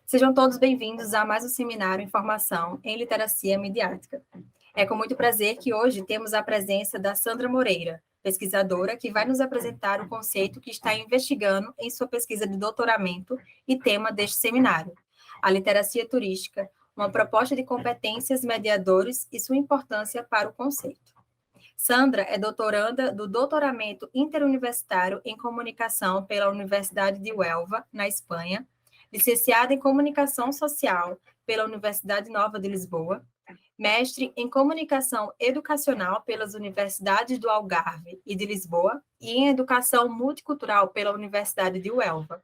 Sejam todos bem-vindos a mais um seminário em formação em literacia midiática. É com muito prazer que hoje temos a presença da Sandra Moreira, pesquisadora que vai nos apresentar o conceito que está investigando em sua pesquisa de doutoramento e tema deste seminário, a literacia turística, uma proposta de competências mediadores e sua importância para o conceito. Sandra é doutoranda do Doutoramento Interuniversitário em Comunicação pela Universidade de Huelva, na Espanha, licenciada em Comunicação Social pela Universidade Nova de Lisboa, mestre em Comunicação Educacional pelas Universidades do Algarve e de Lisboa e em Educação Multicultural pela Universidade de Huelva.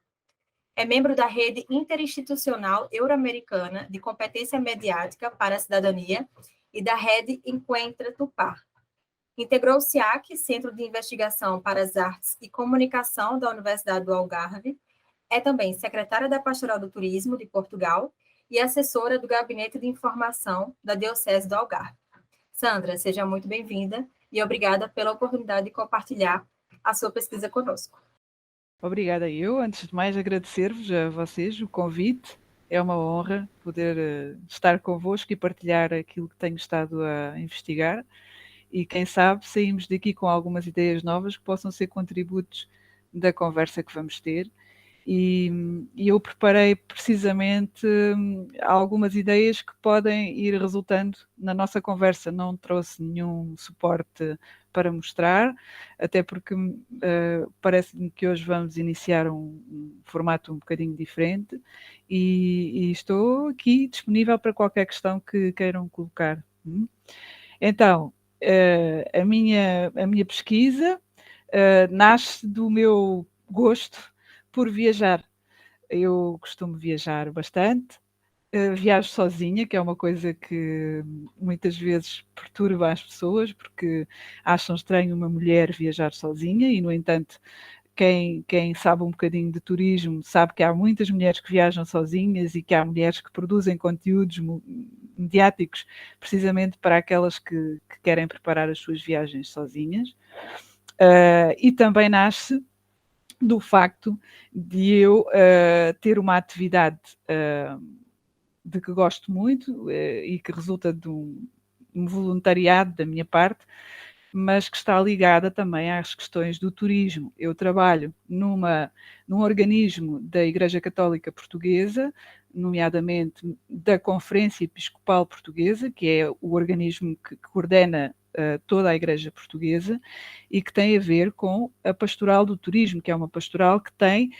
É membro da Rede Interinstitucional Euro-Americana de Competência Mediática para a Cidadania e da Rede Encuentra Tupá. Integrou o CIAC, Centro de Investigação para as Artes e Comunicação da Universidade do Algarve. É também secretária da Pastoral do Turismo de Portugal e assessora do Gabinete de Informação da Diocese do Algarve. Sandra, seja muito bem-vinda e obrigada pela oportunidade de compartilhar a sua pesquisa conosco. Obrigada eu. Antes de mais, agradecer-vos a vocês o convite. É uma honra poder estar convosco e partilhar aquilo que tenho estado a investigar. E quem sabe saímos daqui com algumas ideias novas que possam ser contributos da conversa que vamos ter. E eu preparei precisamente algumas ideias que podem ir resultando na nossa conversa. Não trouxe nenhum suporte para mostrar, até porque parece-me que hoje vamos iniciar um formato um bocadinho diferente e estou aqui disponível para qualquer questão que queiram colocar. Então, a minha pesquisa nasce do meu gosto por viajar. Eu costumo viajar bastante, viajo sozinha, que é uma coisa que muitas vezes perturba as pessoas, porque acham estranho uma mulher viajar sozinha e, no entanto, quem sabe um bocadinho de turismo sabe que há muitas mulheres que viajam sozinhas e que há mulheres que produzem conteúdos mediáticos precisamente para aquelas que querem preparar as suas viagens sozinhas. E também nasce do facto de eu ter uma atividade de que gosto muito e que resulta de um voluntariado da minha parte, mas que está ligada também às questões do turismo. Eu trabalho num organismo da Igreja Católica Portuguesa, nomeadamente da Conferência Episcopal Portuguesa, que é o organismo que coordena toda a Igreja Portuguesa e que tem a ver com a pastoral do turismo, que é uma pastoral que tem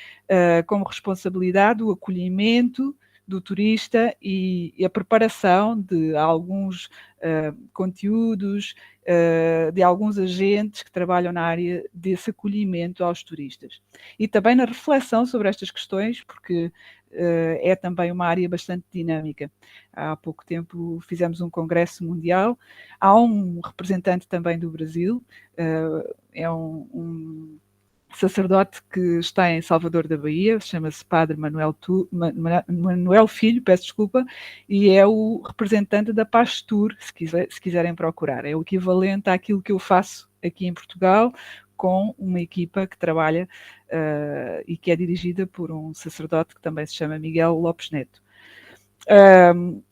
como responsabilidade o acolhimento do turista e a preparação de alguns conteúdos, de alguns agentes que trabalham na área desse acolhimento aos turistas. E também na reflexão sobre estas questões, porque é também uma área bastante dinâmica. Há pouco tempo fizemos um congresso mundial, há um representante também do Brasil, é um sacerdote que está em Salvador da Bahia, chama-se Padre Manuel Filho, peço desculpa, e é o representante da Pastur, se quiserem procurar. É o equivalente àquilo que eu faço aqui em Portugal, com uma equipa que trabalha e que é dirigida por um sacerdote que também se chama Miguel Lopes Neto.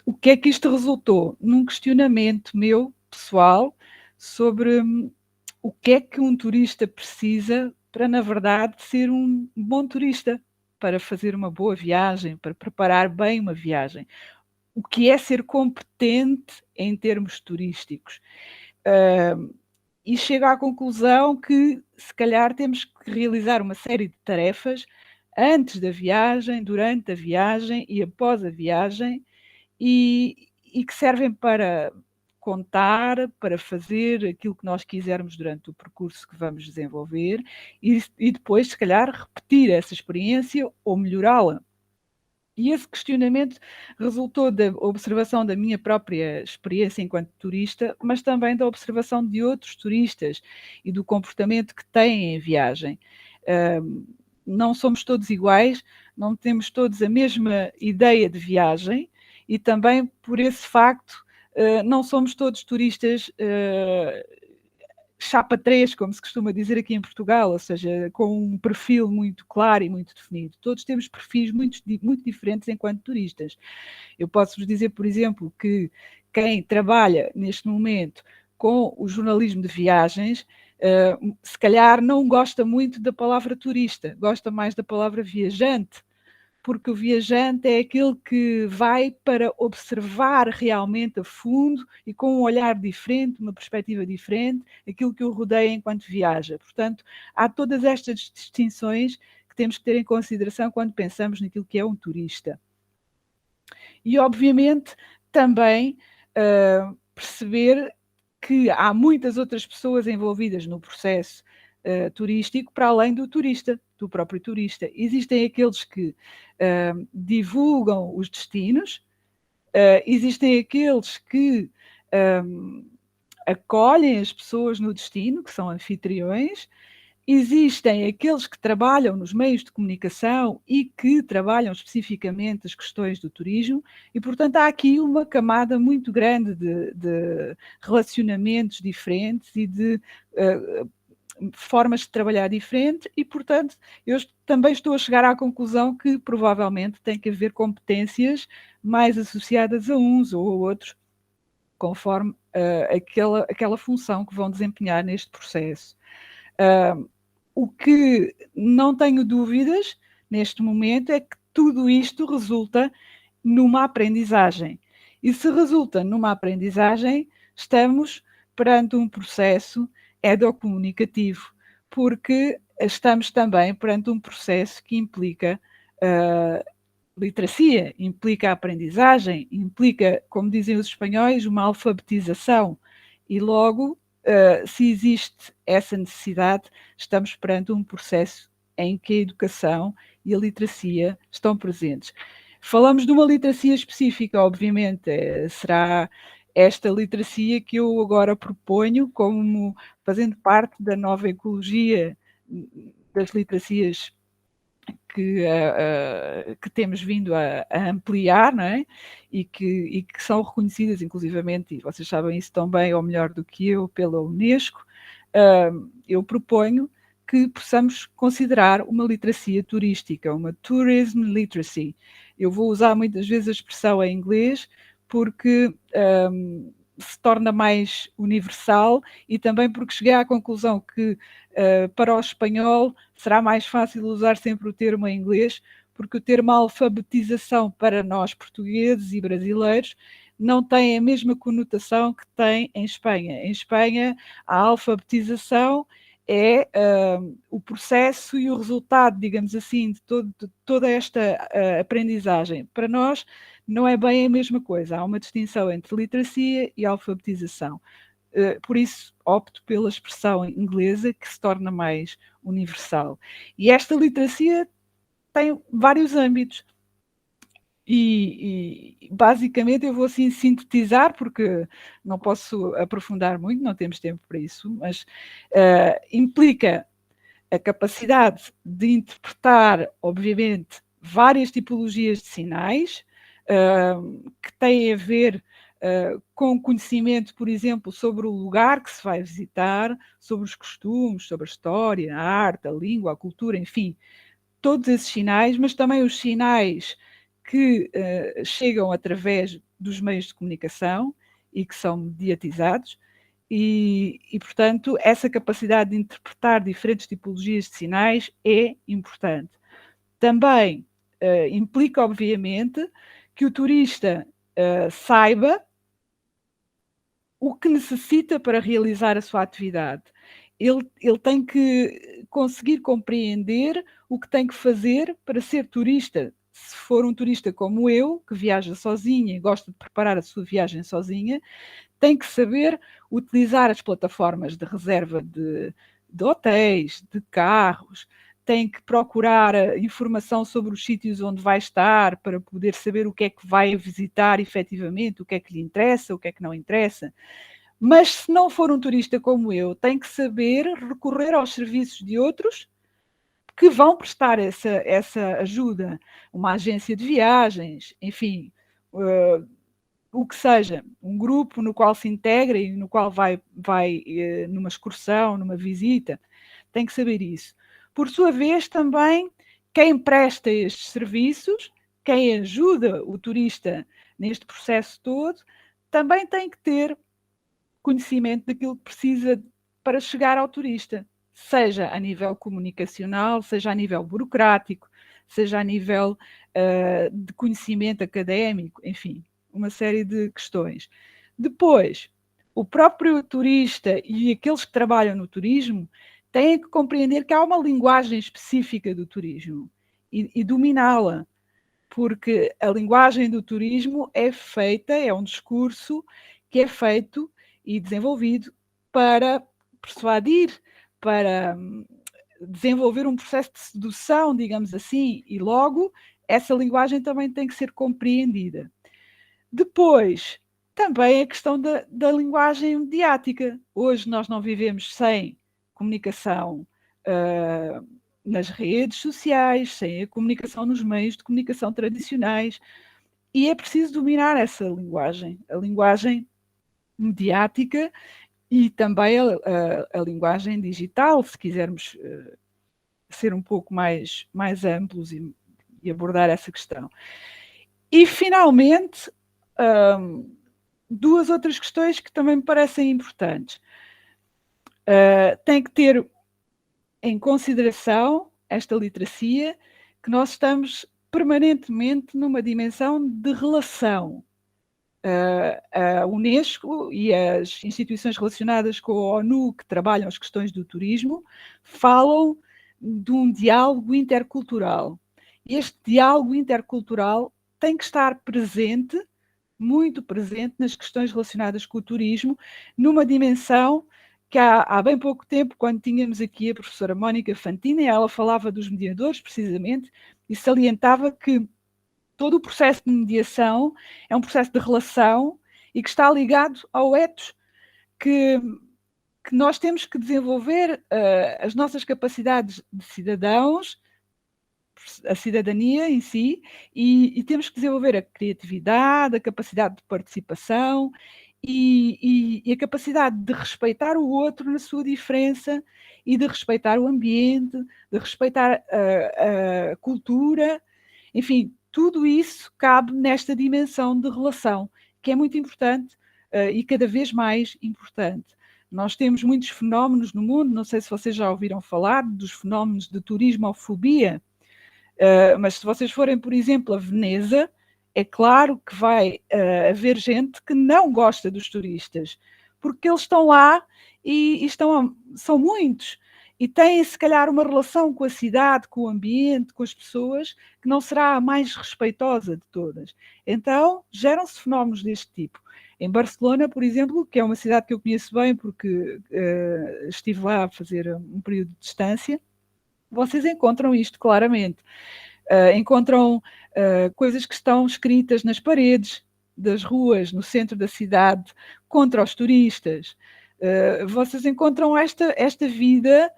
O que é que isto resultou? Num questionamento meu, pessoal, sobre o que é que um turista precisa para, na verdade, ser um bom turista, para fazer uma boa viagem, para preparar bem uma viagem. O que é ser competente em termos turísticos? E chego à conclusão que, se calhar, temos que realizar uma série de tarefas antes da viagem, durante a viagem e após a viagem, e que servem para contar, para fazer aquilo que nós quisermos durante o percurso que vamos desenvolver e depois, se calhar, repetir essa experiência ou melhorá-la. E esse questionamento resultou da observação da minha própria experiência enquanto turista, mas também da observação de outros turistas e do comportamento que têm em viagem. Não somos todos iguais, não temos todos a mesma ideia de viagem e também por esse facto não somos todos turistas chapa 3, como se costuma dizer aqui em Portugal, ou seja, com um perfil muito claro e muito definido. Todos temos perfis muito diferentes enquanto turistas. Eu posso-vos dizer, por exemplo, que quem trabalha neste momento com o jornalismo de viagens, se calhar não gosta muito da palavra turista, gosta mais da palavra viajante, porque o viajante é aquele que vai para observar realmente a fundo e com um olhar diferente, uma perspectiva diferente, aquilo que o rodeia enquanto viaja. Portanto, há todas estas distinções que temos que ter em consideração quando pensamos naquilo que é um turista. E, obviamente, também perceber que há muitas outras pessoas envolvidas no processo turístico para além do turista, do próprio turista. Existem aqueles que divulgam os destinos, existem aqueles que acolhem as pessoas no destino, que são anfitriões, existem aqueles que trabalham nos meios de comunicação e que trabalham especificamente as questões do turismo e, portanto, há aqui uma camada muito grande de relacionamentos diferentes e de formas de trabalhar diferente e, portanto, eu também estou a chegar à conclusão que provavelmente tem que haver competências mais associadas a uns ou a outros, conforme aquela função que vão desempenhar neste processo. O que não tenho dúvidas neste momento é que tudo isto resulta numa aprendizagem. E se resulta numa aprendizagem, estamos perante um processo edocomunicativo, porque estamos também perante um processo que implica literacia, implica aprendizagem, implica, como dizem os espanhóis, uma alfabetização. E logo, se existe essa necessidade, estamos perante um processo em que a educação e a literacia estão presentes. Falamos de uma literacia específica, obviamente, será esta literacia que eu agora proponho como fazendo parte da nova ecologia das literacias que temos vindo a ampliar, não é? E que são reconhecidas, inclusivamente, e vocês sabem isso tão bem ou melhor do que eu, pela Unesco. Eu proponho que possamos considerar uma literacia turística, uma tourism literacy. Eu vou usar muitas vezes a expressão em inglês porque se torna mais universal e também porque cheguei à conclusão que para o espanhol será mais fácil usar sempre o termo em inglês, porque o termo alfabetização para nós portugueses e brasileiros não tem a mesma conotação que tem em Espanha. Em Espanha, a alfabetização é o processo e o resultado, digamos assim, de toda esta aprendizagem. Para nós, não é bem a mesma coisa. Há uma distinção entre literacia e alfabetização. Por isso, opto pela expressão inglesa, que se torna mais universal. E esta literacia tem vários âmbitos. E basicamente eu vou assim sintetizar, porque não posso aprofundar muito, não temos tempo para isso, mas implica a capacidade de interpretar, obviamente, várias tipologias de sinais que têm a ver com conhecimento, por exemplo, sobre o lugar que se vai visitar, sobre os costumes, sobre a história, a arte, a língua, a cultura, enfim, todos esses sinais, mas também os sinais que chegam através dos meios de comunicação e que são mediatizados, e, portanto, essa capacidade de interpretar diferentes tipologias de sinais é importante. Também implica, obviamente, que o turista saiba o que necessita para realizar a sua atividade. Ele tem que conseguir compreender o que tem que fazer para ser turista. Se for um turista como eu, que viaja sozinha e gosta de preparar a sua viagem sozinha, tem que saber utilizar as plataformas de reserva de hotéis, de carros, tem que procurar informação sobre os sítios onde vai estar para poder saber o que é que vai visitar efetivamente, o que é que lhe interessa, o que é que não interessa. Mas se não for um turista como eu, tem que saber recorrer aos serviços de outros que vão prestar essa ajuda. Uma agência de viagens, enfim, o que seja, um grupo no qual se integra e no qual vai numa excursão, numa visita, tem que saber isso. Por sua vez, também, quem presta estes serviços, quem ajuda o turista neste processo todo, também tem que ter conhecimento daquilo que precisa para chegar ao turista, seja a nível comunicacional, seja a nível burocrático, seja a nível de conhecimento académico, enfim, uma série de questões. Depois, o próprio turista e aqueles que trabalham no turismo têm que compreender que há uma linguagem específica do turismo e dominá-la, porque a linguagem do turismo é um discurso que é feito e desenvolvido para persuadir, para desenvolver um processo de sedução, digamos assim, e logo essa linguagem também tem que ser compreendida. Depois, também a questão da linguagem mediática. Hoje nós não vivemos sem comunicação nas redes sociais, sem a comunicação nos meios de comunicação tradicionais, e é preciso dominar essa linguagem, a linguagem mediática e também a linguagem digital, se quisermos ser um pouco mais amplos e abordar essa questão. E, finalmente, duas outras questões que também me parecem importantes. Tem que ter em consideração esta literacia, que nós estamos permanentemente numa dimensão de relação. A Unesco e as instituições relacionadas com a ONU que trabalham as questões do turismo falam de um diálogo intercultural. Este diálogo intercultural tem que estar presente, muito presente, nas questões relacionadas com o turismo, numa dimensão que há bem pouco tempo, quando tínhamos aqui a professora Mónica Fantini, ela falava dos mediadores, precisamente, e salientava que todo o processo de mediação é um processo de relação e que está ligado ao ethos, que nós temos que desenvolver as nossas capacidades de cidadãos, a cidadania em si, e temos que desenvolver a criatividade, a capacidade de participação e a capacidade de respeitar o outro na sua diferença e de respeitar o ambiente, de respeitar a cultura, enfim, tudo isso cabe nesta dimensão de relação, que é muito importante e cada vez mais importante. Nós temos muitos fenómenos no mundo, não sei se vocês já ouviram falar dos fenómenos de turismofobia, mas se vocês forem, por exemplo, a Veneza, é claro que vai haver gente que não gosta dos turistas, porque eles estão lá e são muitos, e têm, se calhar, uma relação com a cidade, com o ambiente, com as pessoas, que não será a mais respeitosa de todas. Então, geram-se fenómenos deste tipo. Em Barcelona, por exemplo, que é uma cidade que eu conheço bem, porque estive lá a fazer um período de distância, vocês encontram isto claramente. Encontram coisas que estão escritas nas paredes das ruas, no centro da cidade, contra os turistas. Vocês encontram esta vida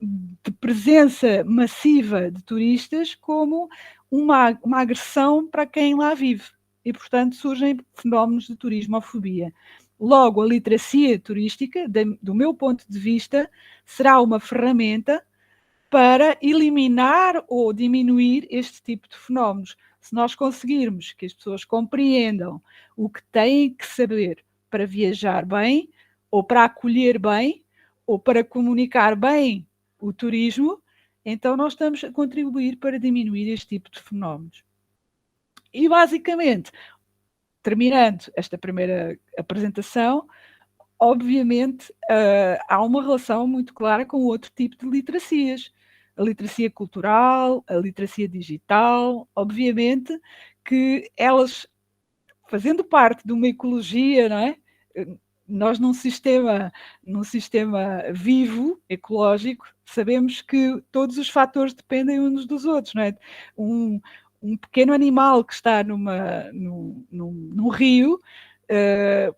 de presença massiva de turistas como uma agressão para quem lá vive. E, portanto, surgem fenómenos de turismofobia. Logo, a literacia turística, do meu ponto de vista, será uma ferramenta para eliminar ou diminuir este tipo de fenómenos. Se nós conseguirmos que as pessoas compreendam o que têm que saber para viajar bem, ou para acolher bem, ou para comunicar bem o turismo, então nós estamos a contribuir para diminuir este tipo de fenómenos. E, basicamente, terminando esta primeira apresentação, obviamente há uma relação muito clara com outro tipo de literacias. A literacia cultural, a literacia digital, obviamente que elas, fazendo parte de uma ecologia, não é? Nós num sistema vivo, ecológico, sabemos que todos os fatores dependem uns dos outros, não é? Um pequeno animal que está num rio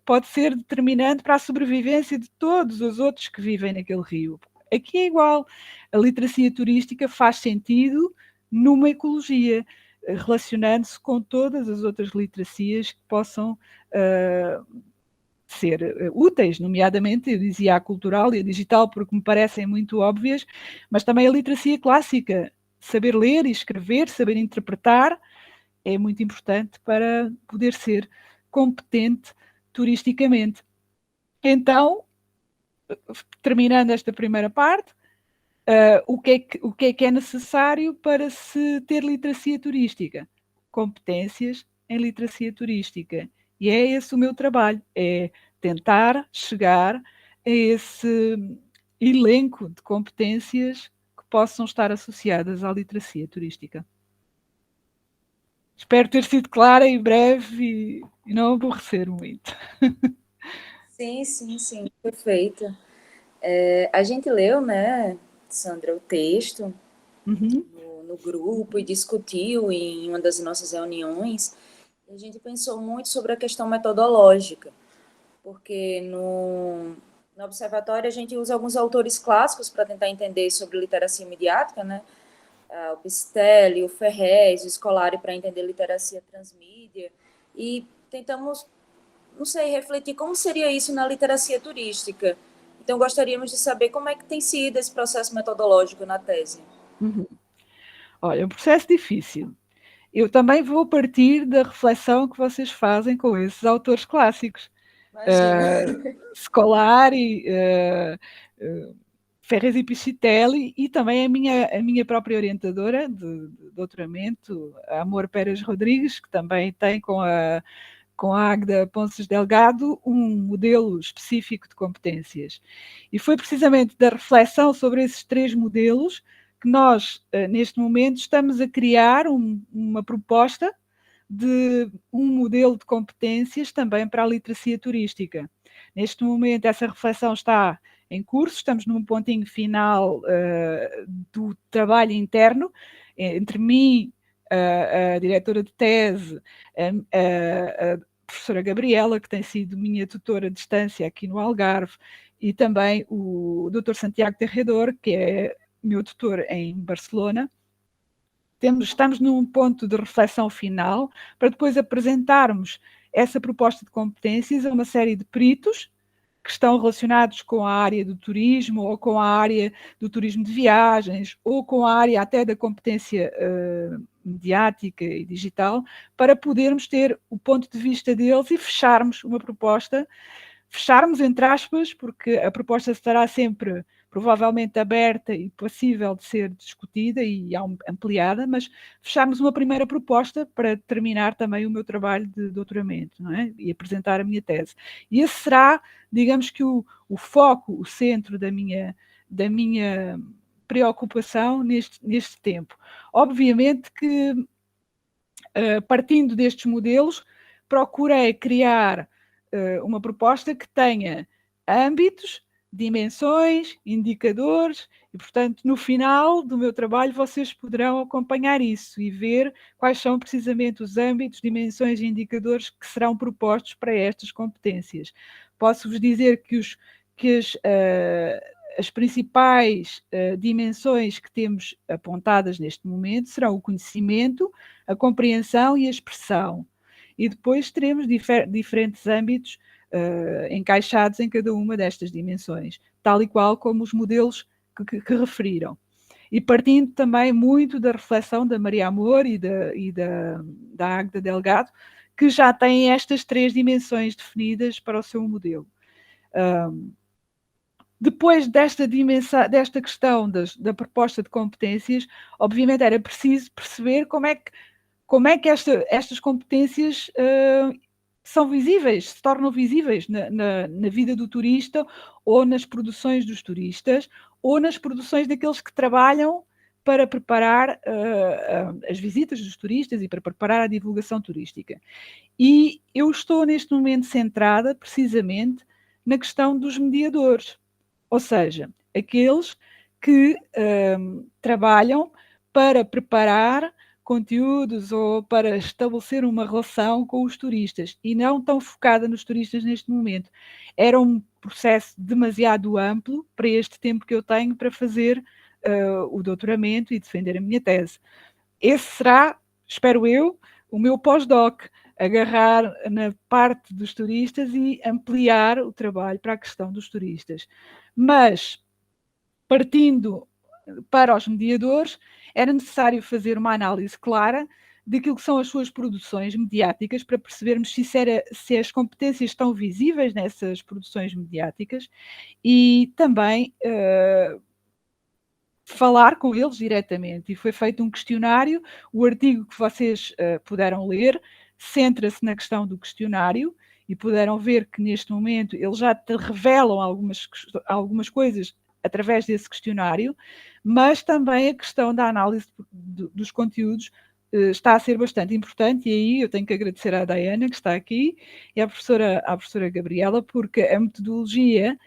pode ser determinante para a sobrevivência de todos os outros que vivem naquele rio. Aqui é igual. A literacia turística faz sentido numa ecologia. relacionando-se com todas as outras literacias que possam ser úteis, nomeadamente, eu dizia a cultural e a digital, porque me parecem muito óbvias, mas também a literacia clássica. Saber ler e escrever, saber interpretar, é muito importante para poder ser competente turisticamente. Então, terminando esta primeira parte, o que é necessário para se ter literacia turística? Competências em literacia turística. E é esse o meu trabalho, é tentar chegar a esse elenco de competências que possam estar associadas à literacia turística. Espero ter sido clara e breve e não aborrecer muito. Sim, perfeito. A gente leu, né, Sandra, o texto no grupo e discutiu em uma das nossas reuniões. E a gente pensou muito sobre a questão metodológica, porque no observatório a gente usa alguns autores clássicos para tentar entender sobre literacia midiática, né? O Pistelli, o Ferrez, o Scolari para entender literacia transmídia, e tentamos, não sei, refletir como seria isso na literacia turística. Então, gostaríamos de saber como é que tem sido esse processo metodológico na tese. Olha, é um processo difícil. Eu também vou partir da reflexão que vocês fazem com esses autores clássicos. Scolari, Ferrez e Pichitelli, e também a minha própria orientadora de doutoramento, a Amor Pérez Rodrigues, que também tem com a Águeda Ponces Delgado um modelo específico de competências. E foi precisamente da reflexão sobre esses 3 modelos que nós, neste momento, estamos a criar uma proposta de um modelo de competências também para a literacia turística. Neste momento, essa reflexão está em curso, estamos num pontinho final do trabalho interno, entre mim, a diretora de tese, a professora Gabriela, que tem sido minha tutora à distância aqui no Algarve, e também o Dr. Santiago Terredor, que é meu tutor em Barcelona. Estamos num ponto de reflexão final para depois apresentarmos essa proposta de competências a uma série de peritos que estão relacionados com a área do turismo ou com a área do turismo de viagens ou com a área até da competência mediática e digital, para podermos ter o ponto de vista deles e fecharmos uma proposta, fecharmos entre aspas, porque a proposta estará sempre provavelmente aberta e possível de ser discutida e ampliada, mas fecharmos uma primeira proposta para terminar também o meu trabalho de doutoramento, não é? E apresentar a minha tese. E esse será, digamos que o foco, o centro da minha preocupação neste tempo. Obviamente que, partindo destes modelos, procurei criar uma proposta que tenha âmbitos, dimensões, indicadores, e, portanto, no final do meu trabalho, vocês poderão acompanhar isso e ver quais são precisamente os âmbitos, dimensões e indicadores que serão propostos para estas competências. Posso-vos dizer que as principais dimensões que temos apontadas neste momento serão o conhecimento, a compreensão e a expressão. E depois teremos diferentes âmbitos encaixados em cada uma destas dimensões, tal e qual como os modelos que referiram. E partindo também muito da reflexão da Maria Amor e da Águeda Delgado, que já têm estas 3 dimensões definidas para o seu modelo. Depois desta questão da proposta de competências, obviamente era preciso perceber como é que estas competências são visíveis, se tornam visíveis na vida do turista, ou nas produções dos turistas, ou nas produções daqueles que trabalham para preparar as visitas dos turistas e para preparar a divulgação turística. E eu estou neste momento centrada precisamente na questão dos mediadores, ou seja, aqueles que trabalham para preparar conteúdos ou para estabelecer uma relação com os turistas, e não tão focada nos turistas neste momento. Era um processo demasiado amplo para este tempo que eu tenho para fazer o doutoramento e defender a minha tese. Esse será espero eu, o meu pós-doc, agarrar na parte dos turistas e ampliar o trabalho para a questão dos turistas. Mas, partindo para os mediadores, era necessário fazer uma análise clara daquilo que são as suas produções mediáticas para percebermos se as competências estão visíveis nessas produções mediáticas e também falar com eles diretamente. E foi feito um questionário, o artigo que vocês puderam ler centra-se na questão do questionário e puderam ver que neste momento eles já te revelam algumas coisas através desse questionário, mas também a questão da análise dos conteúdos está a ser bastante importante, e aí eu tenho que agradecer à Diana, que está aqui, e à professora Gabriela, porque a metodologia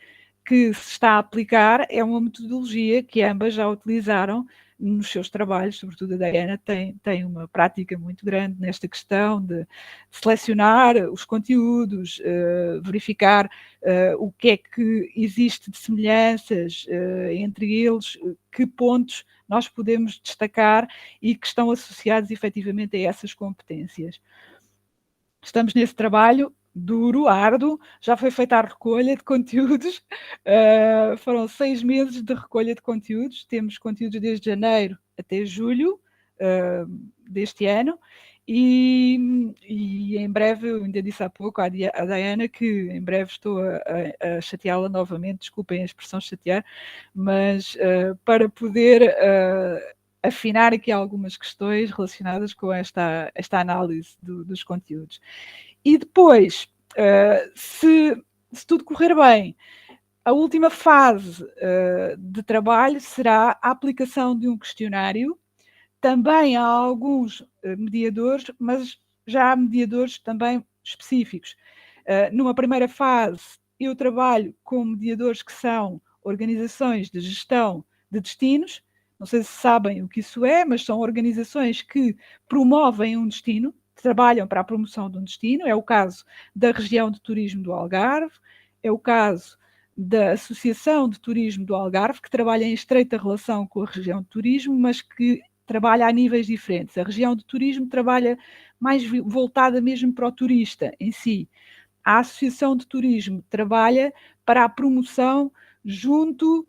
que se está a aplicar é uma metodologia que ambas já utilizaram nos seus trabalhos, sobretudo a Diana tem uma prática muito grande nesta questão de selecionar os conteúdos, verificar o que é que existe de semelhanças entre eles, que pontos nós podemos destacar e que estão associados efetivamente a essas competências. Estamos nesse trabalho duro, árduo, já foi feita a recolha de conteúdos, foram 6 meses de recolha de conteúdos, temos conteúdos desde janeiro até julho deste ano, e em breve, eu ainda disse há pouco à Diana que em breve estou a chateá-la novamente, desculpem a expressão chatear, mas para poder afinar aqui algumas questões relacionadas com esta análise dos conteúdos. E depois, se tudo correr bem, a última fase de trabalho será a aplicação de um questionário. Também há alguns mediadores, mas já há mediadores também específicos. Numa primeira fase, eu trabalho com mediadores que são organizações de gestão de destinos. Não sei se sabem o que isso é, mas são organizações que promovem um destino, trabalham para a promoção de um destino. É o caso da Região de Turismo do Algarve, é o caso da Associação de Turismo do Algarve, que trabalha em estreita relação com a região de turismo, mas que trabalha a níveis diferentes. A região de turismo trabalha mais voltada mesmo para o turista em si. A Associação de Turismo trabalha para a promoção junto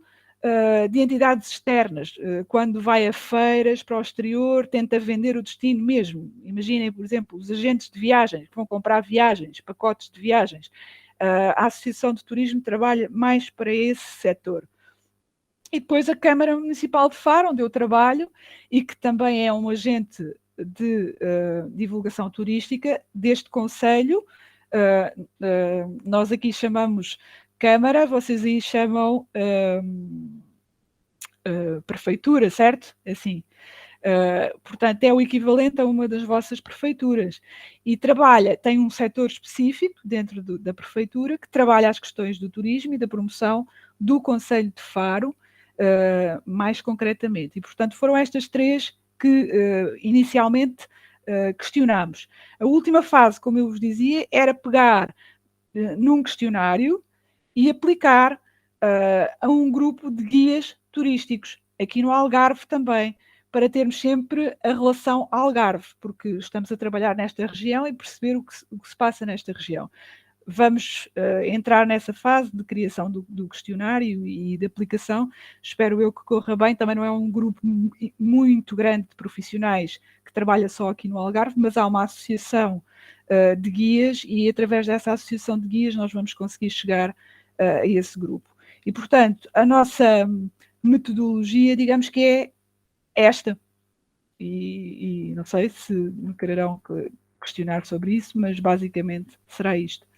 de entidades externas, quando vai a feiras para o exterior, tenta vender o destino mesmo. Imaginem, por exemplo, os agentes de viagens que vão comprar viagens, pacotes de viagens. A Associação de Turismo trabalha mais para esse setor. E depois a Câmara Municipal de Faro, onde eu trabalho, e que também é um agente de divulgação turística deste concelho. Nós aqui chamamos Câmara, vocês aí chamam prefeitura, certo? Assim. Portanto, é o equivalente a uma das vossas prefeituras. E tem um setor específico dentro da prefeitura que trabalha as questões do turismo e da promoção do concelho de Faro, mais concretamente. E, portanto, foram estas três que inicialmente questionámos. A última fase, como eu vos dizia, era pegar num questionário e aplicar a um grupo de guias turísticos, aqui no Algarve também, para termos sempre a relação Algarve, porque estamos a trabalhar nesta região e perceber o que se passa nesta região. Vamos entrar nessa fase de criação do questionário e de aplicação. Espero eu que corra bem. Também não é um grupo muito grande de profissionais que trabalha só aqui no Algarve, mas há uma associação de guias e através dessa associação de guias nós vamos conseguir chegar a esse grupo. E, portanto, a nossa metodologia, digamos que é esta. E não sei se me quererão questionar sobre isso, mas basicamente será isto.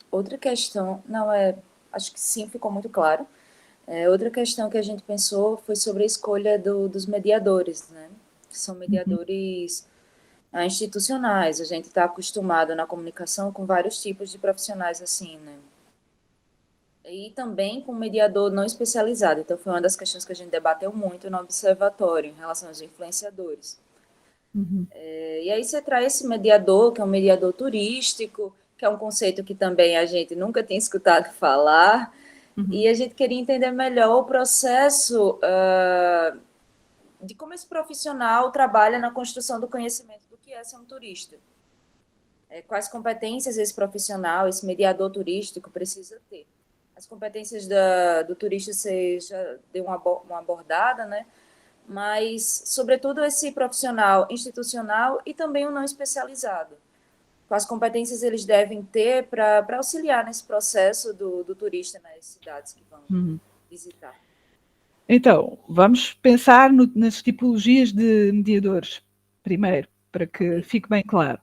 Outra questão, acho que sim, ficou muito claro. Outra questão que a gente pensou foi sobre a escolha dos mediadores, né? Que são mediadores institucionais. A gente está acostumado na comunicação com vários tipos de profissionais assim, né? E também com mediador não especializado. Então, foi uma das questões que a gente debateu muito no observatório, em relação aos influenciadores. E aí você traz esse mediador, que é um mediador turístico, que é um conceito que também a gente nunca tinha escutado falar, E a gente queria entender melhor o processo de como esse profissional trabalha na construção do conhecimento do que é ser um turista. Quais competências esse profissional, esse mediador turístico precisa ter. As competências do turista você já deu uma abordada, né? Mas, sobretudo, esse profissional institucional e também o não especializado. Quais competências eles devem ter para auxiliar nesse processo do turista nas cidades que vão visitar? Então, vamos pensar nas tipologias de mediadores, primeiro, para que fique bem claro.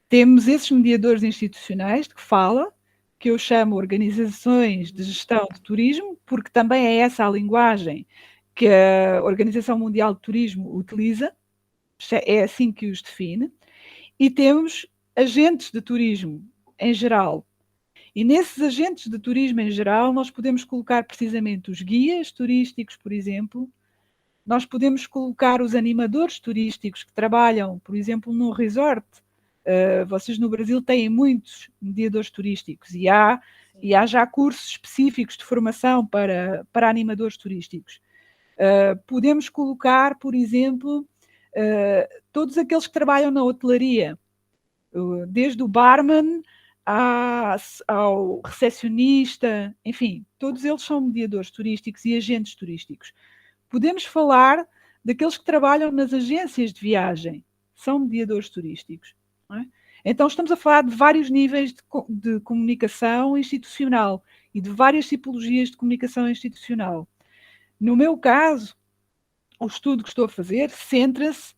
Temos esses mediadores institucionais de que fala, que eu chamo organizações de gestão de turismo, porque também é essa a linguagem que a Organização Mundial de Turismo utiliza, é assim que os define, e temos agentes de turismo em geral. E nesses agentes de turismo em geral, nós podemos colocar precisamente os guias turísticos, por exemplo, nós podemos colocar os animadores turísticos que trabalham, por exemplo, num resort. Vocês no Brasil têm muitos mediadores turísticos e há já cursos específicos de formação para animadores turísticos. Podemos colocar, por exemplo, todos aqueles que trabalham na hotelaria, desde o barman ao recepcionista, enfim, todos eles são mediadores turísticos e agentes turísticos. Podemos falar daqueles que trabalham nas agências de viagem, são mediadores turísticos. Não é? Então estamos a falar de vários níveis de comunicação institucional e de várias tipologias de comunicação institucional. No meu caso, o estudo que estou a fazer centra-se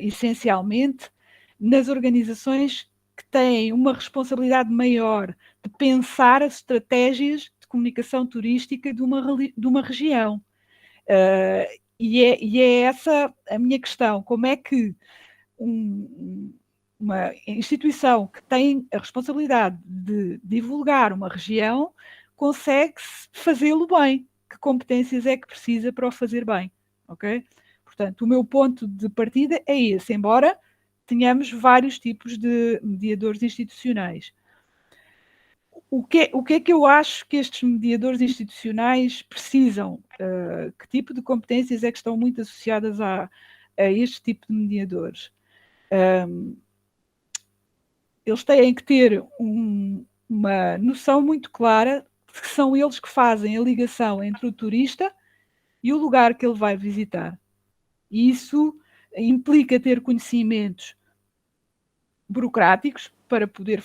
essencialmente nas organizações que têm uma responsabilidade maior de pensar as estratégias de comunicação turística de uma região. E é essa a minha questão. Como é que uma instituição que tem a responsabilidade de divulgar uma região consegue fazê-lo bem? Que competências é que precisa para o fazer bem? Ok? Portanto, o meu ponto de partida é esse, embora tenhamos vários tipos de mediadores institucionais. O que é que eu acho que estes mediadores institucionais precisam? Que tipo de competências é que estão muito associadas a este tipo de mediadores? Eles têm que ter uma noção muito clara de que são eles que fazem a ligação entre o turista e o lugar que ele vai visitar. E isso implica ter conhecimentos burocráticos para poder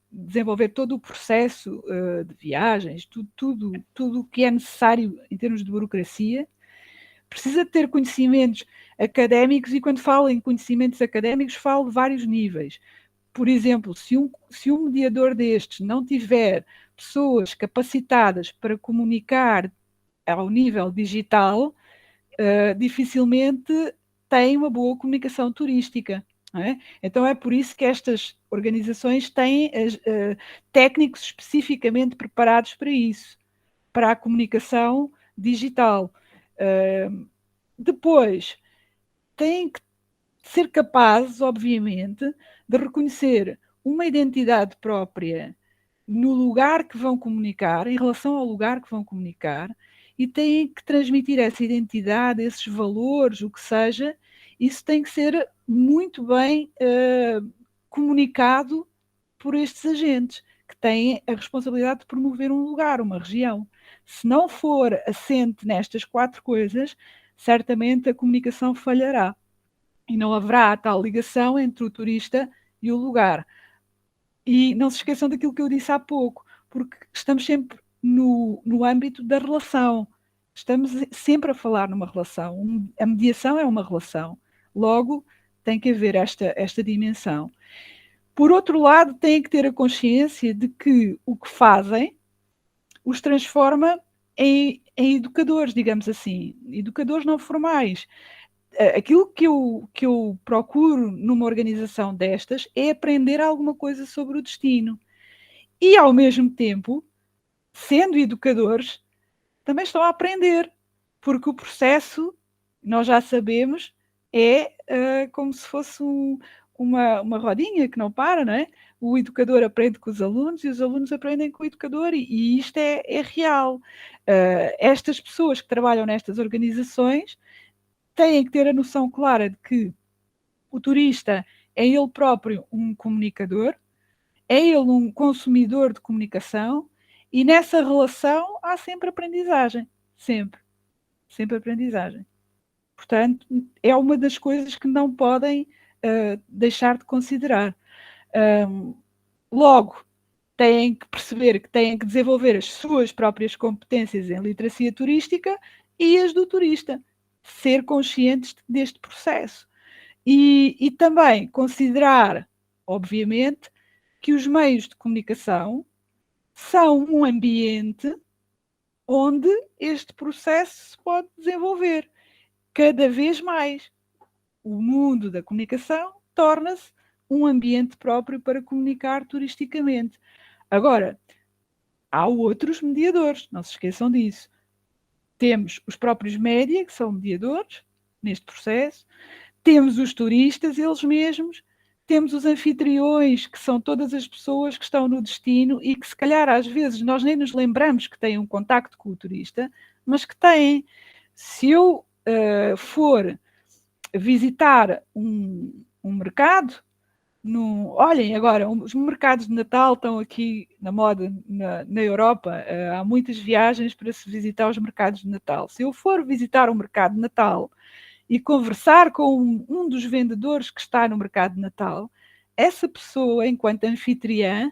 desenvolver todo o processo de viagens, tudo o que é necessário em termos de burocracia. Precisa ter conhecimentos académicos, e quando falo em conhecimentos académicos, falo de vários níveis. Por exemplo, se um mediador destes não tiver pessoas capacitadas para comunicar ao nível digital, dificilmente tem uma boa comunicação turística. Não é? Então é por isso que estas organizações têm técnicos especificamente preparados para isso, para a comunicação digital. Depois, têm que ser capazes, obviamente, de reconhecer uma identidade própria no lugar que vão comunicar, em relação ao lugar que vão comunicar, e têm que transmitir essa identidade, esses valores, o que seja. Isso tem que ser muito bem comunicado por estes agentes, que têm a responsabilidade de promover um lugar, uma região. Se não for assente nestas 4 coisas, certamente a comunicação falhará. E não haverá a tal ligação entre o turista e o lugar. E não se esqueçam daquilo que eu disse há pouco, porque estamos sempre no âmbito da relação. Estamos sempre a falar numa relação. A mediação é uma relação. Logo, tem que haver esta dimensão. Por outro lado, têm que ter a consciência de que o que fazem os transforma em educadores, digamos assim. Educadores não formais. Aquilo que eu procuro numa organização destas é aprender alguma coisa sobre o destino. E, ao mesmo tempo, sendo educadores, também estão a aprender, porque o processo, nós já sabemos, é como se fosse uma rodinha que não para, não é? O educador aprende com os alunos e os alunos aprendem com o educador, e isto é real. Estas pessoas que trabalham nestas organizações têm que ter a noção clara de que o turista é ele próprio um comunicador, é ele um consumidor de comunicação, e nessa relação há sempre aprendizagem. Sempre. Sempre aprendizagem. Portanto, é uma das coisas que não podem deixar de considerar. Logo, têm que perceber que têm que desenvolver as suas próprias competências em literacia turística e as do turista. Ser conscientes deste processo. E também considerar, obviamente, que os meios de comunicação são um ambiente onde este processo se pode desenvolver cada vez mais. O mundo da comunicação torna-se um ambiente próprio para comunicar turisticamente. Agora, há outros mediadores, não se esqueçam disso. Temos os próprios média, que são mediadores neste processo, temos os turistas, eles mesmos, temos os anfitriões, que são todas as pessoas que estão no destino e que, se calhar, às vezes, nós nem nos lembramos que têm um contacto com o turista, mas que têm. Se eu for visitar um mercado, olhem agora, os mercados de Natal estão aqui na moda na Europa, há muitas viagens para se visitar os mercados de Natal. Se eu for visitar um mercado de Natal e conversar com um dos vendedores que está no mercado de Natal, essa pessoa, enquanto anfitriã,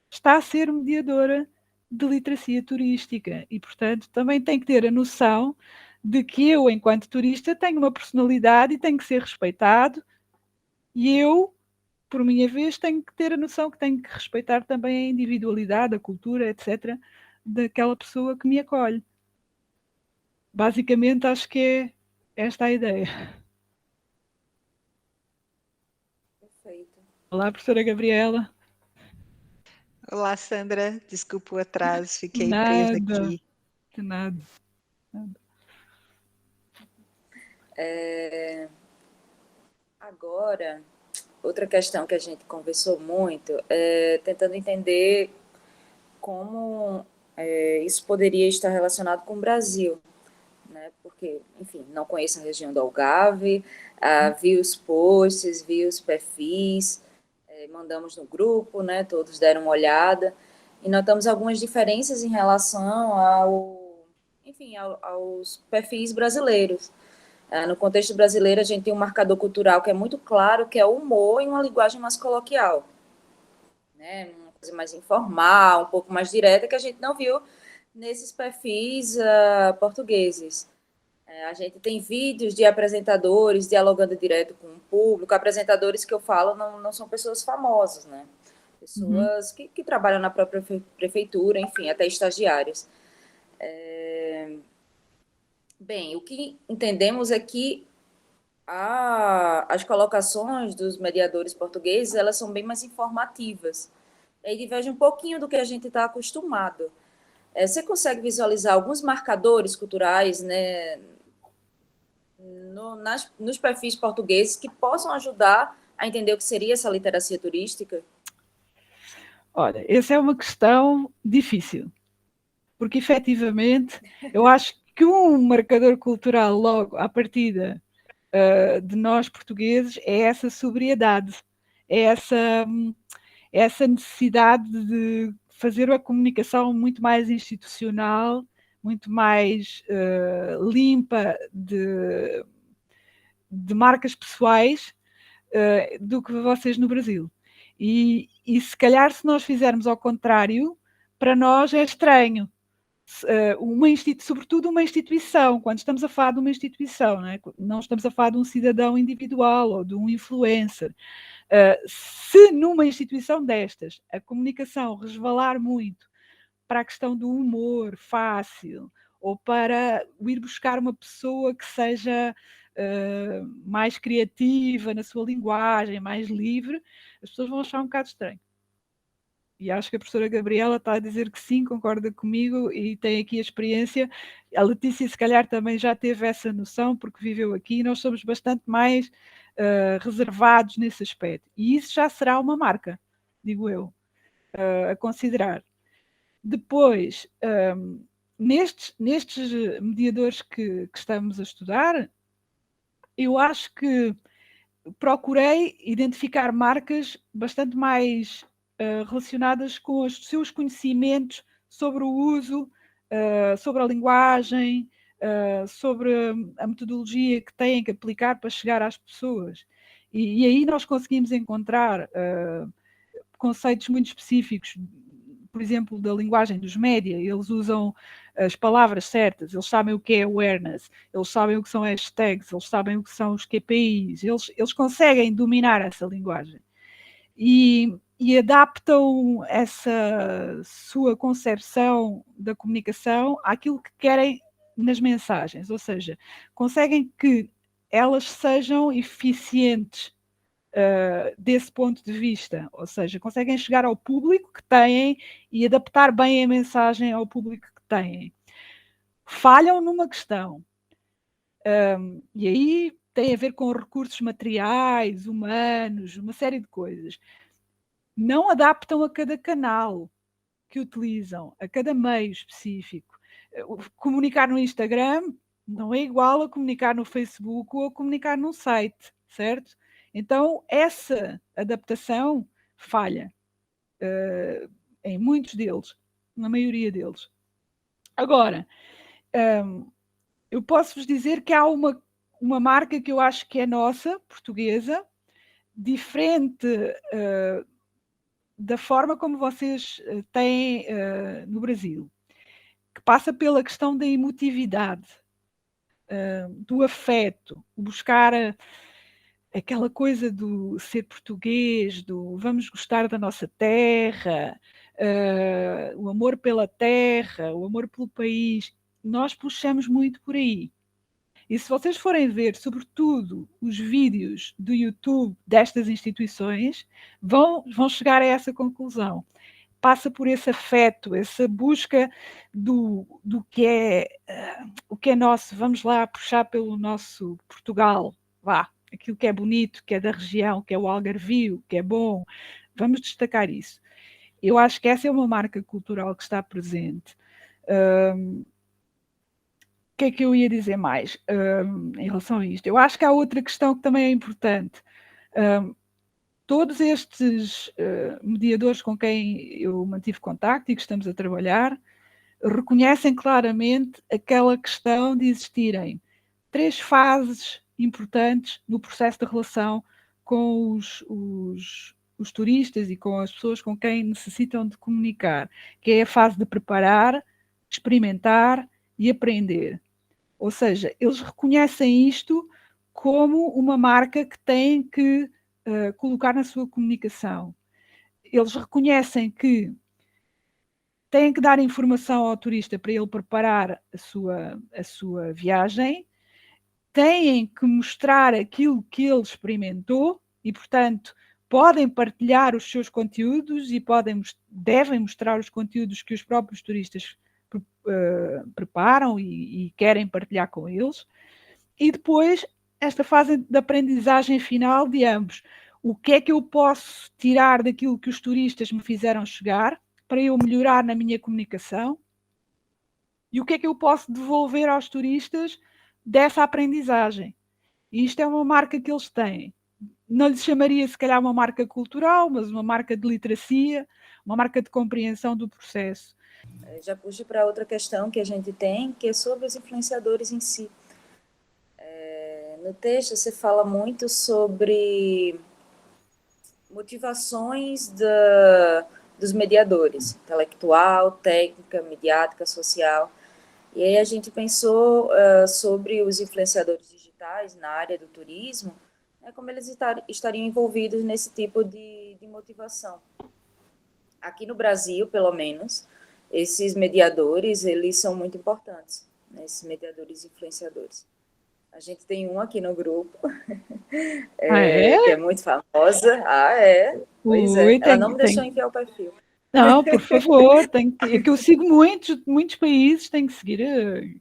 está a ser mediadora de literacia turística e, portanto, também tem que ter a noção de que eu, enquanto turista, tenho uma personalidade e tenho que ser respeitado, e eu, por minha vez, tenho que ter a noção que tenho que respeitar também a individualidade, a cultura, etc., daquela pessoa que me acolhe. Basicamente, acho que é esta a ideia. Perfeito. Olá, professora Gabriela. Olá, Sandra. Desculpa o atraso, fiquei presa aqui. De nada. Agora, outra questão que a gente conversou muito é tentando entender como isso poderia estar relacionado com o Brasil, né? Porque, enfim, não conheço a região do Algarve, vi os posts, vi os perfis, mandamos no grupo, né? Todos deram uma olhada e notamos algumas diferenças em relação aos perfis brasileiros. No contexto brasileiro, a gente tem um marcador cultural que é muito claro, que é o humor em uma linguagem mais coloquial, né? Uma coisa mais informal, um pouco mais direta, que a gente não viu nesses perfis portugueses. A gente tem vídeos de apresentadores dialogando direto com o público. Apresentadores que eu falo não são pessoas famosas, né? Pessoas que trabalham na própria prefeitura, enfim, até estagiários. Bem, o que entendemos é que as colocações dos mediadores portugueses, elas são bem mais informativas. E aí diverge um pouquinho do que a gente está acostumado. Você consegue visualizar alguns marcadores culturais, né, nos perfis portugueses que possam ajudar a entender o que seria essa literacia turística? Olha, essa é uma questão difícil, porque efetivamente eu acho que um marcador cultural logo à partida de nós portugueses é essa sobriedade, é essa necessidade de fazer a comunicação muito mais institucional, muito mais limpa de marcas pessoais do que vocês no Brasil. E se calhar, se nós fizermos ao contrário, para nós é estranho. Sobretudo uma instituição, quando estamos a falar de uma instituição, não estamos a falar de um cidadão individual ou de um influencer. Se numa instituição destas a comunicação resvalar muito para a questão do humor fácil ou para ir buscar uma pessoa que seja mais criativa na sua linguagem, mais livre, as pessoas vão achar um bocado estranho. E acho que a professora Gabriela está a dizer que sim, concorda comigo e tem aqui a experiência. A Letícia, se calhar, também já teve essa noção, porque viveu aqui. Nós somos bastante mais reservados nesse aspecto. E isso já será uma marca, digo eu, a considerar. Depois, nestes mediadores que estamos a estudar, eu acho que procurei identificar marcas bastante mais relacionadas com os seus conhecimentos sobre o uso, sobre a linguagem, sobre a metodologia que têm que aplicar para chegar às pessoas. E aí nós conseguimos encontrar conceitos muito específicos, por exemplo, da linguagem dos média. Eles usam as palavras certas, eles sabem o que é awareness, eles sabem o que são hashtags, eles sabem o que são os KPIs, eles conseguem dominar essa linguagem. E adaptam essa sua concepção da comunicação àquilo que querem nas mensagens, ou seja, conseguem que elas sejam eficientes desse ponto de vista, ou seja, conseguem chegar ao público que têm e adaptar bem a mensagem ao público que têm. Falham numa questão, e aí tem a ver com recursos materiais, humanos, uma série de coisas. Não adaptam a cada canal que utilizam, a cada meio específico. Comunicar no Instagram não é igual a comunicar no Facebook ou a comunicar num site, certo? Então, essa adaptação falha em muitos deles, na maioria deles. Agora, eu posso-vos dizer que há uma marca que eu acho que é nossa, portuguesa, diferente da forma como vocês têm no Brasil, que passa pela questão da emotividade, do afeto, buscar aquela coisa do ser português, do vamos gostar da nossa terra, o amor pela terra, o amor pelo país. Nós puxamos muito por aí. E se vocês forem ver, sobretudo, os vídeos do YouTube destas instituições, vão chegar a essa conclusão. Passa por esse afeto, essa busca do que é nosso. Vamos lá puxar pelo nosso Portugal, vá. Aquilo que é bonito, que é da região, que é o algarvio, que é bom. Vamos destacar isso. Eu acho que essa é uma marca cultural que está presente. O que é que eu ia dizer mais em relação a isto? Eu acho que há outra questão que também é importante. Todos estes mediadores com quem eu mantive contacto e que estamos a trabalhar reconhecem claramente aquela questão de existirem 3 fases importantes no processo de relação com os turistas e com as pessoas com quem necessitam de comunicar, que é a fase de preparar, experimentar e aprender. Ou seja, eles reconhecem isto como uma marca que tem que colocar na sua comunicação. Eles reconhecem que têm que dar informação ao turista para ele preparar a sua viagem, têm que mostrar aquilo que ele experimentou e, portanto, podem partilhar os seus conteúdos e devem mostrar os conteúdos que os próprios turistas preparam e querem partilhar com eles. E depois, esta fase de aprendizagem final de ambos. O que é que eu posso tirar daquilo que os turistas me fizeram chegar para eu melhorar na minha comunicação? E o que é que eu posso devolver aos turistas dessa aprendizagem? E isto é uma marca que eles têm. Não lhes chamaria, se calhar, uma marca cultural, mas uma marca de literacia, uma marca de compreensão do processo. Já puxo para outra questão que a gente tem, que é sobre os influenciadores em si. No texto você fala muito sobre motivações dos mediadores, intelectual, técnica, mediática, social. E aí a gente pensou sobre os influenciadores digitais na área do turismo, como eles estariam envolvidos nesse tipo de motivação. Aqui no Brasil, pelo menos, esses mediadores, eles são muito importantes, né, esses mediadores influenciadores. A gente tem um aqui no grupo, que é muito famosa. Pois é. Ela não me deixou enviar o perfil. Não, por favor, é que eu sigo muitos países, tenho que seguir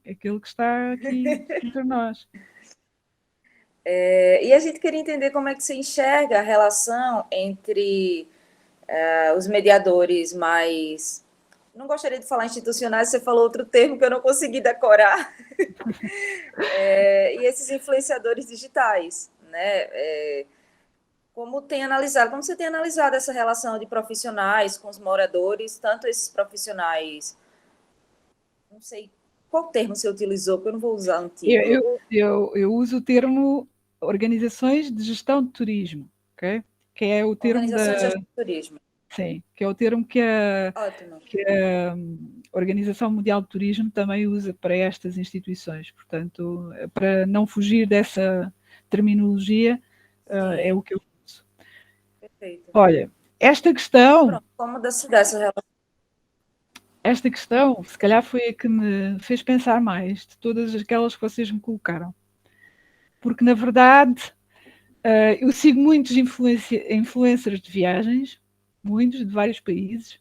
aquele que está aqui entre nós. E a gente queria entender como é que você enxerga a relação entre os mediadores mais... Não gostaria de falar institucionais, você falou outro termo que eu não consegui decorar. E esses influenciadores digitais, né? Como você tem analisado essa relação de profissionais com os moradores, tanto esses profissionais, não sei qual termo você utilizou, porque eu não vou usar antigo. Eu uso o termo organizações de gestão de turismo, ok? Que é o termo Organizações de gestão de turismo. Sim, que é o termo que a Organização Mundial de Turismo também usa para estas instituições. Portanto, para não fugir dessa terminologia, é o que eu uso. Perfeito. Olha, esta questão... Pronto, como dessa relação? Esta questão, se calhar, foi a que me fez pensar mais de todas aquelas que vocês me colocaram. Porque, na verdade, eu sigo muitos influencers de viagens, muitos, de vários países.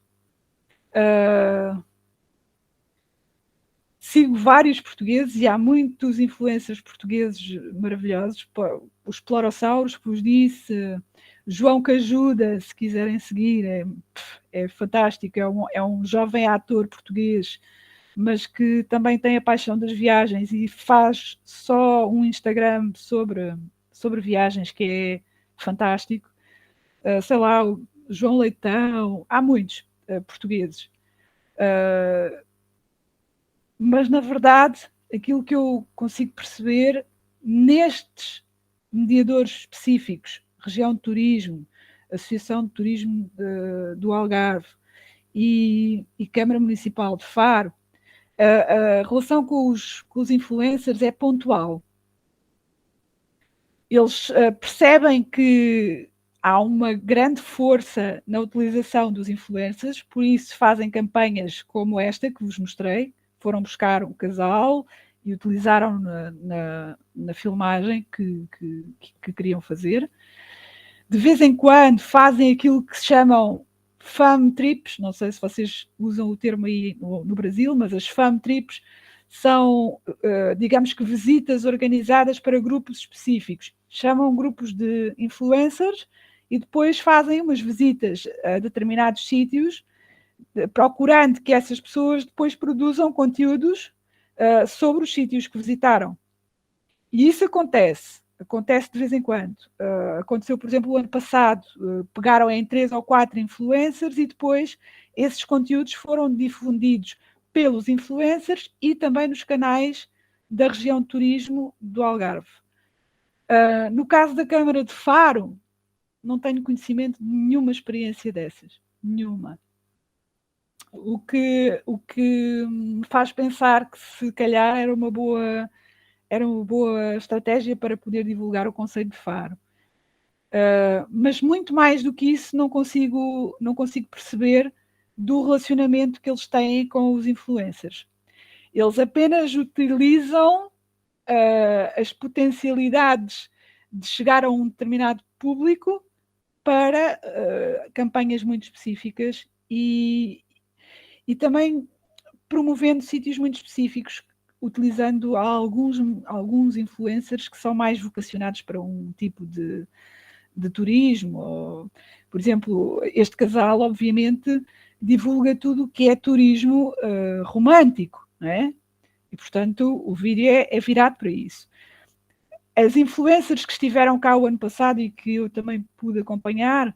Sigo vários portugueses e há muitos influencers portugueses maravilhosos. O Explorossauros, que vos disse, João Cajuda, se quiserem seguir, é fantástico. É um jovem ator português, mas que também tem a paixão das viagens e faz só um Instagram sobre viagens, que é fantástico. Sei lá, o João Leitão, há muitos portugueses. Mas, na verdade, aquilo que eu consigo perceber nestes mediadores específicos, Região de Turismo, Associação de Turismo do Algarve e Câmara Municipal de Faro, a relação com os influencers é pontual. Eles percebem que há uma grande força na utilização dos influencers, por isso fazem campanhas como esta que vos mostrei. Foram buscar um casal e utilizaram na filmagem que queriam fazer. De vez em quando fazem aquilo que se chamam fam trips, não sei se vocês usam o termo aí no Brasil, mas as fam trips são, digamos que, visitas organizadas para grupos específicos. Chamam grupos de influencers e depois fazem umas visitas a determinados sítios, procurando que essas pessoas depois produzam conteúdos sobre os sítios que visitaram. E isso acontece de vez em quando. Aconteceu, por exemplo, o ano passado, pegaram em 3 ou 4 influencers e depois esses conteúdos foram difundidos pelos influencers e também nos canais da região de turismo do Algarve. No caso da Câmara de Faro, não tenho conhecimento de nenhuma experiência dessas. Nenhuma. O que me faz pensar que se calhar era uma boa estratégia para poder divulgar o conceito de Faro. Mas muito mais do que isso não consigo perceber do relacionamento que eles têm com os influencers. Eles apenas utilizam as potencialidades de chegar a um determinado público para campanhas muito específicas e também promovendo sítios muito específicos, utilizando alguns influencers que são mais vocacionados para um tipo de turismo. Ou, por exemplo, este casal, obviamente, divulga tudo o que é turismo romântico, não é? E, portanto, o vídeo é virado para isso. As influencers que estiveram cá o ano passado e que eu também pude acompanhar,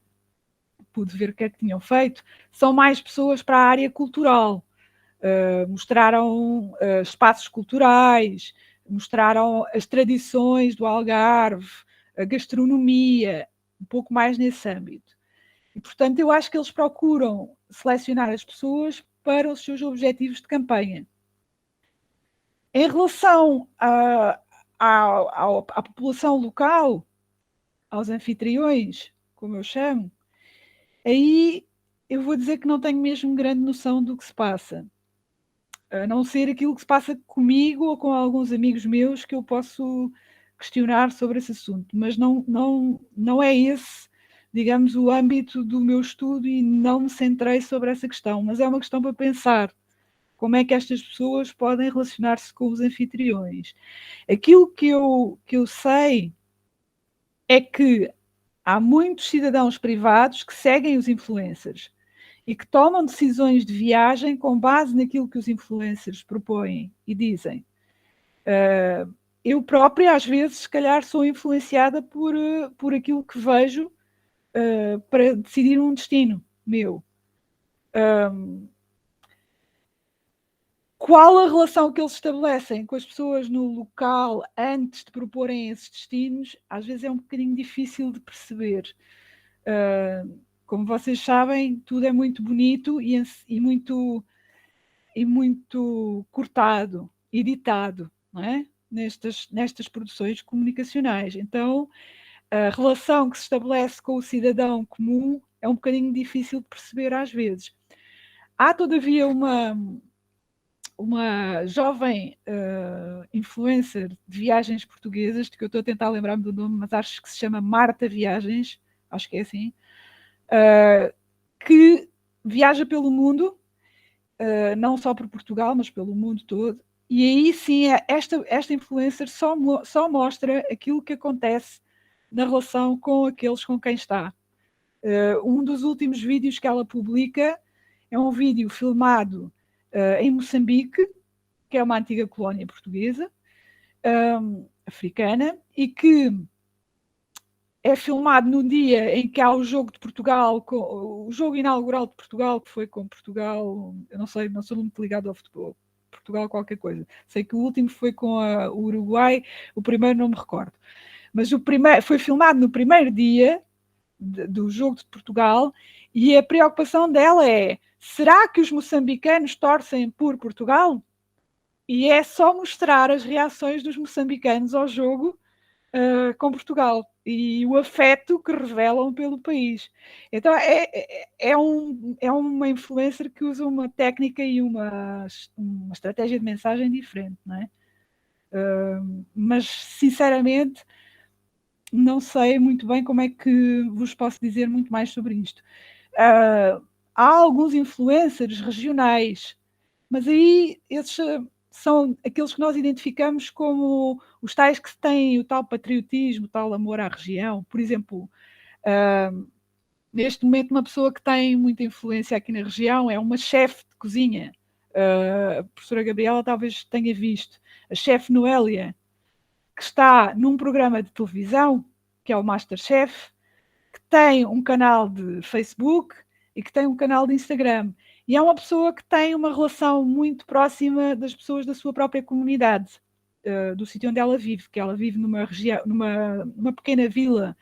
pude ver o que é que tinham feito, são mais pessoas para a área cultural. Mostraram espaços culturais, mostraram as tradições do Algarve, a gastronomia, um pouco mais nesse âmbito. E, portanto, eu acho que eles procuram selecionar as pessoas para os seus objetivos de campanha. Em relação à população local, aos anfitriões, como eu chamo, aí eu vou dizer que não tenho mesmo grande noção do que se passa. A não ser aquilo que se passa comigo ou com alguns amigos meus que eu posso questionar sobre esse assunto. Mas não é esse, digamos, o âmbito do meu estudo e não me centrei sobre essa questão. Mas é uma questão para pensar. Como é que estas pessoas podem relacionar-se com os anfitriões? Aquilo que eu sei é que há muitos cidadãos privados que seguem os influencers e que tomam decisões de viagem com base naquilo que os influencers propõem e dizem. Eu própria, às vezes, se calhar, sou influenciada por aquilo que vejo para decidir um destino meu. Qual a relação que eles estabelecem com as pessoas no local antes de proporem esses destinos, às vezes é um bocadinho difícil de perceber. Como vocês sabem, tudo é muito bonito e muito cortado, editado, não é? Nestas produções comunicacionais. Então, a relação que se estabelece com o cidadão comum é um bocadinho difícil de perceber às vezes. Há, todavia, uma jovem influencer de viagens portuguesas, de que eu estou a tentar lembrar-me do nome, mas acho que se chama Marta Viagens, acho que é assim, que viaja pelo mundo, não só por Portugal, mas pelo mundo todo, e aí sim esta influencer só mostra aquilo que acontece na relação com aqueles com quem está. Um dos últimos vídeos que ela publica é um vídeo filmado em Moçambique, que é uma antiga colónia portuguesa, africana, e que é filmado no dia em que há o jogo de Portugal, o jogo inaugural de Portugal, que foi com Portugal, eu não sei, não sou muito ligado ao futebol, Portugal qualquer coisa. Sei que o último foi com o Uruguai, o primeiro não me recordo. Mas o primeiro foi filmado no primeiro dia do jogo de Portugal, e a preocupação dela é: será que os moçambicanos torcem por Portugal? E é só mostrar as reações dos moçambicanos ao jogo com Portugal e o afeto que revelam pelo país. Então é uma influencer que usa uma técnica e uma estratégia de mensagem diferente, não é? Mas sinceramente não sei muito bem como é que vos posso dizer muito mais sobre isto. Há alguns influencers regionais, mas aí esses são aqueles que nós identificamos como os tais que têm o tal patriotismo, o tal amor à região. Por exemplo, neste momento uma pessoa que tem muita influência aqui na região é uma chefe de cozinha. A professora Gabriela talvez tenha visto. A chefe Noélia, que está num programa de televisão, que é o MasterChef, que tem um canal de Facebook e que tem um canal de Instagram. E é uma pessoa que tem uma relação muito próxima das pessoas da sua própria comunidade, do sítio onde ela vive, que ela vive numa pequena vila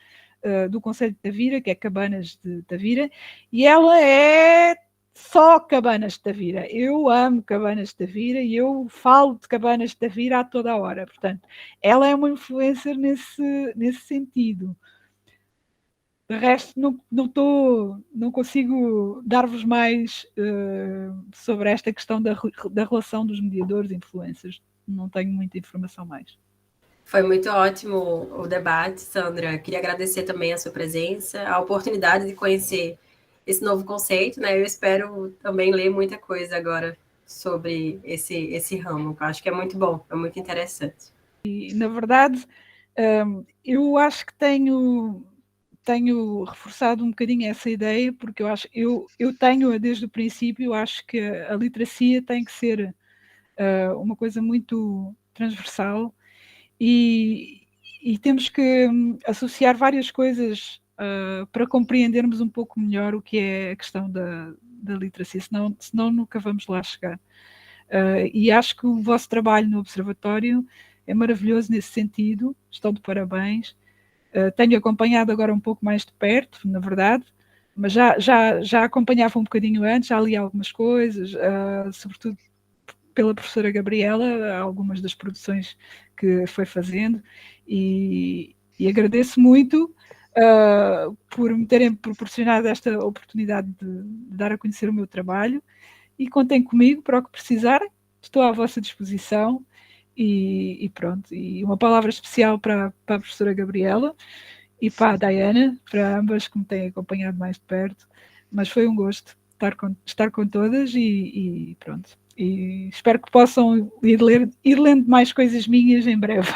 do concelho de Tavira, que é Cabanas de Tavira, e ela é só Cabanas de Tavira. Eu amo Cabanas de Tavira e eu falo de Cabanas de Tavira a toda a hora. Portanto, ela é uma influencer nesse sentido. De resto, não consigo dar-vos mais sobre esta questão da relação dos mediadores e influencers. Não tenho muita informação mais. Foi muito ótimo o debate, Sandra. Queria agradecer também a sua presença, a oportunidade de conhecer esse novo conceito, né? Eu espero também ler muita coisa agora sobre esse ramo, que eu acho que é muito bom, é muito interessante. E, na verdade, eu acho que tenho reforçado um bocadinho essa ideia, porque eu tenho desde o princípio, acho que a literacia tem que ser uma coisa muito transversal e temos que associar várias coisas para compreendermos um pouco melhor o que é a questão da literacia, senão nunca vamos lá chegar. E acho que o vosso trabalho no Observatório é maravilhoso nesse sentido, estão de parabéns. Tenho acompanhado agora um pouco mais de perto, na verdade, mas já acompanhava um bocadinho antes, já li algumas coisas, sobretudo pela professora Gabriela, algumas das produções que foi fazendo, e agradeço muito por me terem proporcionado esta oportunidade de dar a conhecer o meu trabalho, e contem comigo para o que precisarem, estou à vossa disposição. E pronto, e uma palavra especial para a professora Gabriela e para a Diana, para ambas que me têm acompanhado mais de perto, mas foi um gosto estar com todas e pronto. E espero que possam ir lendo mais coisas minhas em breve.